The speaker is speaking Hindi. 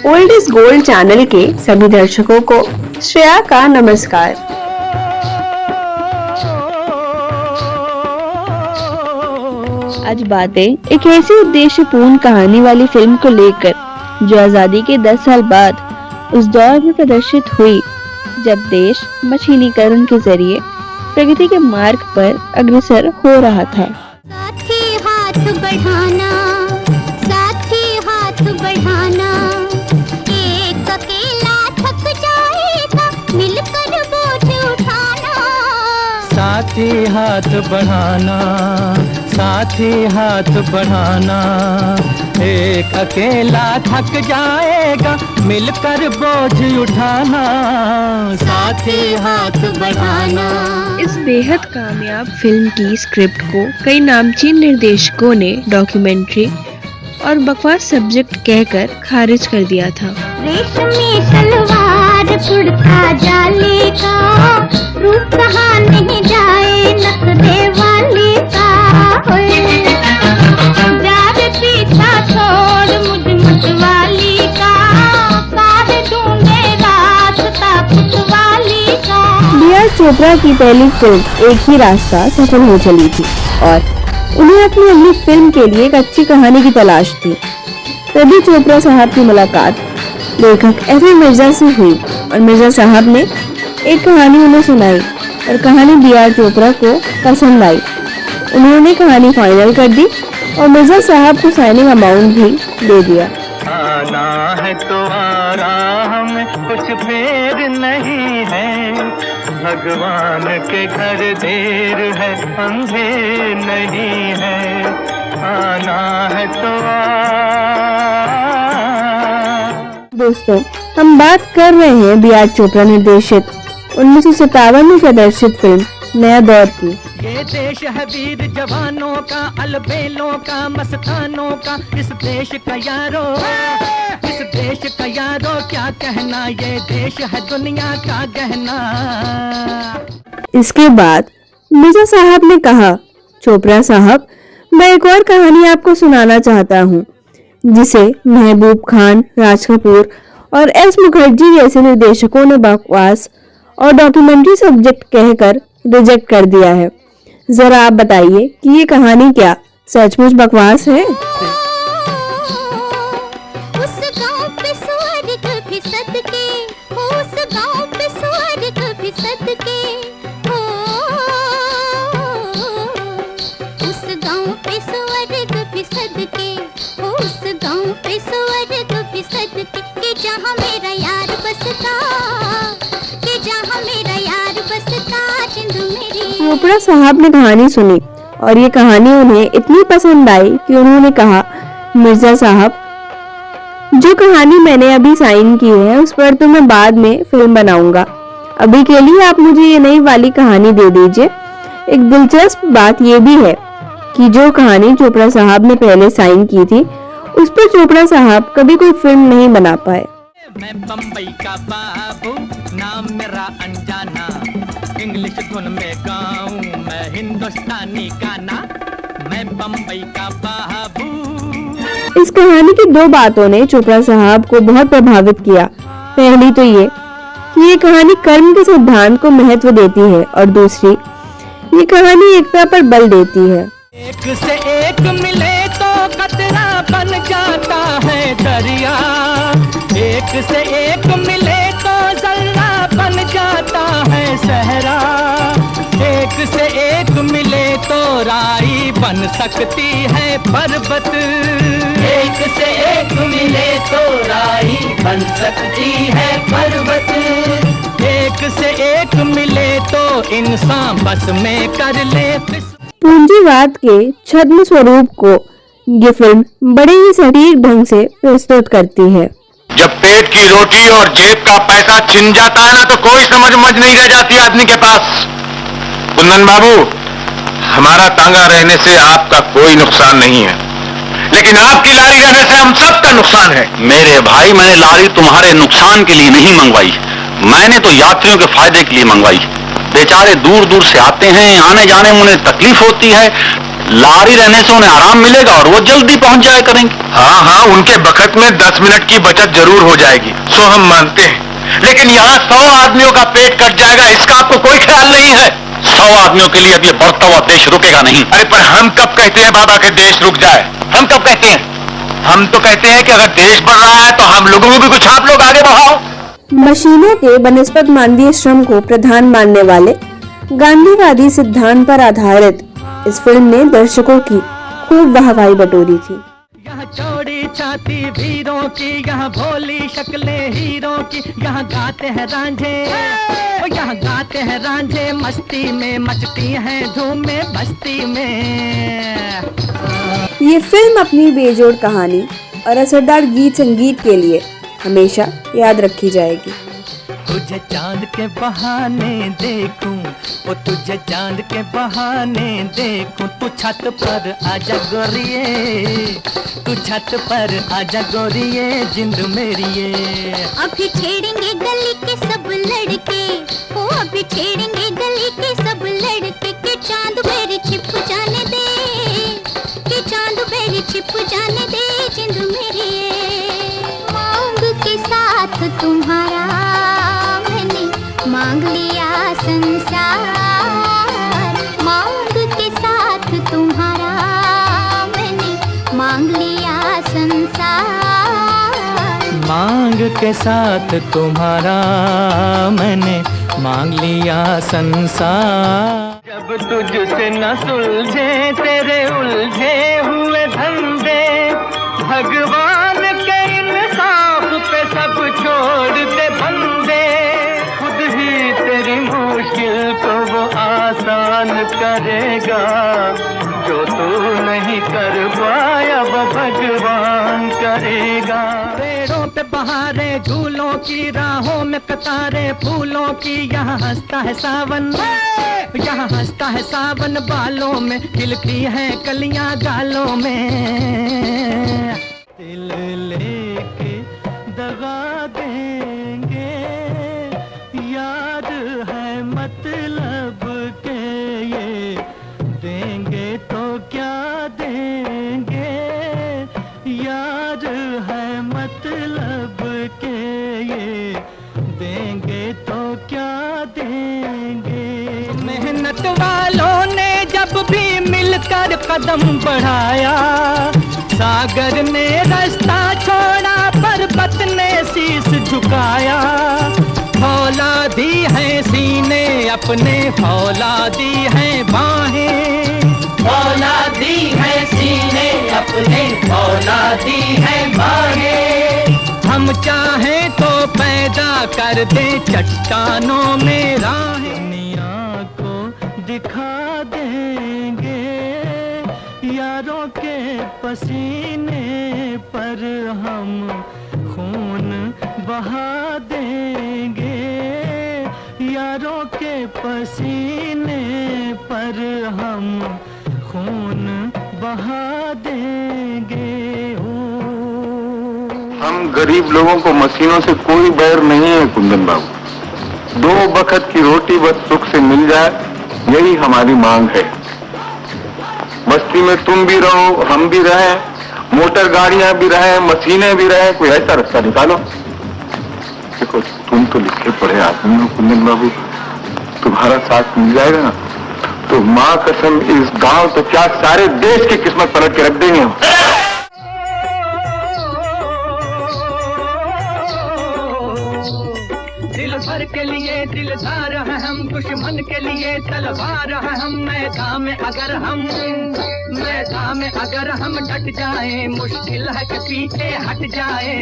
ओल्ड इज गोल्ड चैनल के सभी दर्शकों को श्रेया का नमस्कार। आज बातें एक ऐसी उद्देश्यपूर्ण कहानी वाली फिल्म को लेकर जो आजादी के 10 साल बाद उस दौर में प्रदर्शित हुई जब देश मशीनीकरण के जरिए प्रगति के मार्ग पर अग्रसर हो रहा था। साथी हाथ बढ़ाना, साथी हाथ बढ़ाना, एक अकेला थक जाएगा, मिलकर बोझ उठाना। साथी हाथ बढ़ाना, साथी हाथ बढ़ाना, एक अकेला थक जाएगा, मिलकर बोझ उठाना। साथी हाथ बढ़ाना। इस बेहद कामयाब फिल्म की स्क्रिप्ट को कई नामचीन निर्देशकों ने डॉक्यूमेंट्री और बकवास सब्जेक्ट कहकर खारिज कर दिया था। रेशमी सलवार कुर्ता जाले का, रूप कहाँ नहीं जाए नखरे वाले का। जार पीछा छोड़ मुझ मतवाली का, काहे ढूंढे रास्ता पुतवाली का। बी.आर. चोपड़ा की पहली फिल्म एक ही रास्ता सफल हो चली थी और उन्हें अपनी अगली फिल्म के लिए एक अच्छी कहानी की तलाश थी। तभी चोपड़ा साहब की मुलाकात लेखक एफ.ए. मिर्जा से हुई और मिर्जा साहब ने एक कहानी उन्हें सुनाई और कहानी बी.आर. चोपड़ा को पसंद आई। उन्होंने कहानी फाइनल कर दी और मिर्जा साहब को साइनिंग अमाउंट भी दे दिया। आना है तो आ रहा में कुछ फेर नहीं है, भगवान के घर देर है अंधेर नहीं है। आना है तो दोस्तों, हम बात कर रहे हैं बी.आर. चोपड़ा निर्देशित 1957 में प्रदर्शित फिल्म नया दौर की। ये देश है वीर जवानों का, अलबेलों का, मस्तानों का, इस देश का यारो, इस देश का यारो क्या कहना, ये देश है दुनिया का गहना। इसके बाद मिर्जा साहब ने कहा, चोपड़ा साहब, मैं एक और कहानी आपको सुनाना चाहता हूँ जिसे महबूब खान, राज कपूर और एस मुखर्जी जैसे निर्देशकों ने बकवास और डॉक्यूमेंट्री सब्जेक्ट कहकर रिजेक्ट कर दिया है। जरा आप बताइए कि ये कहानी क्या सचमुच बकवास है? उस गांव पे स्वर्ग भी सदके, उस गांव पे स्वर्ग भी सदके, उस गांव पे स्वर्ग भी सदके, उस गांव पे स्वर्ग भी सदके, कि जहां मेरा यार बसता, कि जहां मेरा यार बसता, जिंद मेरी। चोपड़ा साहब ने कहानी सुनी और ये कहानी उन्हें इतनी पसंद आई कि उन्होंने कहा, मिर्जा साहब, जो कहानी मैंने अभी साइन की है उस पर तो मैं बाद में फिल्म बनाऊंगा। अभी के लिए आप मुझे ये नई वाली कहानी दे दीजिए। एक दिलचस्प बात ये भी है कि जो कहानी चोपड़ा साहब ने पहले साइन की थी उस पर चोपड़ा साहब कभी कोई फिल्म नहीं बना पाए। मैं बम्बई का बाबू, नाम मेरा अनजाना, इंग्लिश धुन में गाऊं मैं हिंदुस्तानी गाना, मैं बम्बई का बाबू। इस कहानी की दो बातों ने चोपड़ा साहब को बहुत प्रभावित किया। पहली तो ये कि ये कहानी कर्म के सिद्धांत को महत्व देती है और दूसरी, ये कहानी एकता पर बल देती है। एक से एक मिले तो कतरा बन जाता है दरिया, एक से एक मिले तो जर्रा बन जाता है सहरा, एक से एक मिले तो राई बन सकती है पर्वत, एक से एक मिले तो राई बन सकती है पर्वत, एक से एक मिले तो इंसान बस में कर ले। पूंजीवाद के छद्म स्वरूप को ये फिल्म बड़े ही सटीक ढंग से प्रस्तुत करती है। जब पेट की रोटी और जेब का पैसा छिन जाता है ना तो कोई समझ नहीं रह जाती आदमी के पास। कुंदन बाबू, हमारा तांगा रहने से आपका कोई नुकसान नहीं है, लेकिन आपकी लारी रहने से हम सबका नुकसान है। मेरे भाई, मैंने लारी तुम्हारे नुकसान के लिए नहीं मंगवाई, मैंने तो यात्रियों के फायदे के लिए मंगवाई। बेचारे दूर दूर से आते हैं, आने जाने में उन्हें तकलीफ होती है, लारी रहने से उन्हें आराम मिलेगा और वो जल्दी पहुंच जाया करेंगे। हाँ हाँ, उनके बखत में 10 मिनट की बचत जरूर हो जाएगी, सो हम मानते हैं। लेकिन यहाँ 100 आदमियों का पेट कट जाएगा, इसका आपको कोई ख्याल नहीं है। 100 आदमियों के लिए अब ये बढ़ता हुआ देश रुकेगा नहीं। अरे पर हम कब कहते हैं बाबा के देश रुक जाए? हम कब कहते हैं? हम तो कहते हैं कि अगर देश बढ़ रहा है तो हम लोगों को भी कुछ आप लोग आगे बढ़ाओ। मशीनों के बनिस्बत मानवीय श्रम को प्रधान मानने वाले गांधीवादी सिद्धांत पर आधारित इस फिल्म ने दर्शकों की खूब वाहवाही बटोरी थी। यहाँ चौड़ी छाती वीरों की, यहाँ भोली शक्लें हीरों की, यहाँ गाते हैं रांझे, यहाँ गाते हैं रांझे, मस्ती में मचती हैं धूमें बस्ती में। ये फिल्म अपनी बेजोड़ कहानी और असरदार गीत संगीत के लिए हमेशा याद रखी जाएगी। तुझे चांद के बहाने देखूं, ओ तुझे चांद के बहाने देखूं, तू छत पर आजा गोरिये, तू छत पर आजा गोरिये, जिंद मेरिये। अभी छेड़ेंगे गली के सब लड़के, ओ अभी छेड़ेंगे गली के सब लड़के, के चांद मेरे छिप जाने दे, के चांद मेरे छिप जाने दे, जिंद मेरिये। मांग के साथ तुम्हारा मैंने मांग लिया संसार, मांग के साथ तुम्हारा मैंने मांग लिया संसार, मांग के साथ तुम्हारा मैंने मांग लिया संसार। जब तुझसे न सुलझे तेरे उलझे हुए धंधे, भगवान के इंसाफ पे सब छोड़ दे बंदे, खुद ही तेरी मुश्किल को वो आसान करेगा, जो तू नहीं कर पाया वो भगवान करेगा। पेड़ों पे बहारे झूलों की, राहों में कतारे फूलों की, यहाँ हंसता है सावन, यहाँ हंसता है सावन, बालों में खिलती है कलियां गालों में। दिल लेके दगा देंगे, याद है मतलब के ये, देंगे तो क्या देंगे, याद है मतलब के ये, देंगे तो क्या देंगे। मेहनत वालों ने जब भी मिलकर कदम बढ़ाया, सागर ने रास्ता छोड़ा पर्वत ने शीश झुकाया, फौलादी है सीने अपने, फौलादी है बाहें, फौलादी है सीने अपने, फौलादी है बाहें। हम चाहें तो पैदा कर दे चट्टानों में राहें, दुनिया को दिखा देंगे यारों के पसीने पर हम खून बहा देंगे, यारों के पसीने पर हम खून बहा देंगे। हम गरीब लोगों को मशीनों से कोई बैर नहीं है कुंदन बाबू, 2 बखत की रोटी बस सुख से मिल जाए, यही हमारी मांग है। बस्ती में तुम भी रहो, हम भी रहें, मोटर गाड़ियां भी रहें, मशीनें भी रहें, कोई ऐसा रास्ता निकालो। देखो तुम तो लिखे पढ़े आदमी हो कुंदन बाबू, तुम्हारा साथ मिल जाएगा ना तो माँ कसम इस गांव तो क्या सारे देश की किस्मत पलट के रख देंगे हम। दिल भर के लिए दिलदार है हम, दुश्मन के लिए तलवार है हम, मैदान में अगर हम डट जाए, मुश्किल है कि पीछे हट जाए।